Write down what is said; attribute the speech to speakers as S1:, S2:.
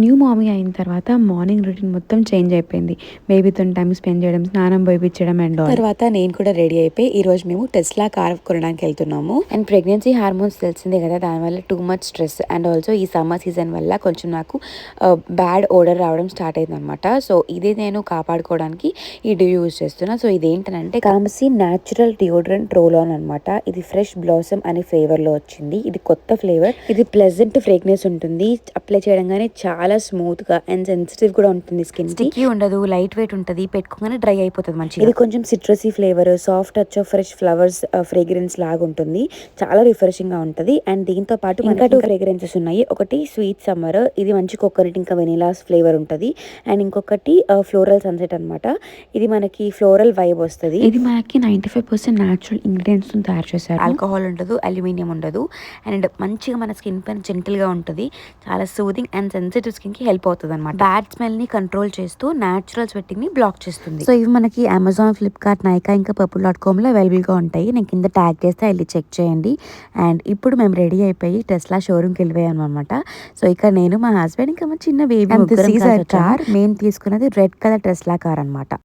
S1: New మామీ అయిన తర్వాత morning routine మొత్తం చేంజ్ అయిపోయింది. బేబీతో టైం స్పెండ్ చేయడం, స్నానం పోయిపించడం అండ్ ఆల్. తర్వాత నేను కూడా రెడీ అయిపోయి ఈరోజు మేము టెస్లా కార్ కొనడానికి వెళ్తున్నాము. అండ్ ప్రెగ్నెన్సీ హార్మోన్స్ తెలిసిందే కదా, దానివల్ల too much stress and also ఈ సమ్మర్ సీజన్ వల్ల కొంచెం నాకు బ్యాడ్ ఓడర్ రావడం స్టార్ట్ అయింది అనమాట. సో ఇది నేను కాపాడుకోవడానికి ఈ డ్యూ యూజ్ చేస్తున్నా. సో ఇదేంటంటే కామసీ న్యాచురల్ డియోడ్రెంట్ రోల్ ఆన్ అనమాట. ఇది ఫ్రెష్ బ్లాసమ్ అనే ఫ్లేవర్ లో వచ్చింది. ఇది కొత్త ఫ్లేవర్. ఇది ప్లెజెంట్ ఫ్రేగ్రెన్స్ ఉంటుంది. అప్లై చేయడంగానే చాలా స్మూత్ గా అండ్ సెన్సిటివ్ కూడా ఉంటుంది. స్కిన్ స్టిక్కీ ఉండదు, లైట్ వెయిట్ ఉంటుంది, పెట్టుకోగానే డ్రై అయిపోతుంది మంచిగా. ఇది కొంచెం citrusy flavour, soft touch of fresh flowers fragrance లాగా ఉంటుంది. చాలా రిఫ్రెషింగ్ గా ఉంటుంది. అండ్ దీంతో పాటు ఇంకా 2 ఫ్రేగ్రెన్సెస్ ఉన్నాయి. ఒకటి స్వీట్ సమ్మర్, ఇది మంచి కోకోనట్ ఇంకా వెనిలాస్ ఫ్లేవర్ ఉంటుంది. అండ్ ఇంకొకటి ఫ్లోరల్ సన్సెట్ అనమాట. ఇది మనకి ఫ్లోరల్ వైబ్ వస్తుంది. ఇది మనకి 95% న్యాచురల్ ఇంగ్రీడియంట్స్ తయారు చేశారు. ఆల్కహాల్ ఉండదు, అల్యూమినియం ఉండదు. అండ్ మంచిగా మన స్కిన్ పైన జెంటిల్ గా ఉంటుంది. చాలా సూదింగ్ అండ్ సెన్సిటివ్ స్కిన్ కి హెల్ప్ అవుతుంది అనమాట. బ్యాడ్ స్మెల్ ని కంట్రోల్ చేస్తూ న్యాచురల్ స్వెట్టింగ్ ని బ్లాక్ చేస్తుంది. సో ఇవి మనకి అమెజాన్, ఫ్లిప్కార్ట్, నైకా ఇంకా purple.com లో అవైలబుల్ గా ఉంటాయి. నేను కింద ట్యాగ్ చేస్తే వెళ్ళి చెక్ చేయండి. అండ్ ఇప్పుడు మేము రెడీ అయిపోయి టెస్లా షోరూమ్ కి వెళ్ళిపోయాం అనమాట. సో ఇక్కడ నేను, మా హస్బెండ్ ఇంకా మా చిన్న బేబీ కార్. మేము తీసుకున్నది రెడ్ కలర్ టెస్లా కార్ అనమాట.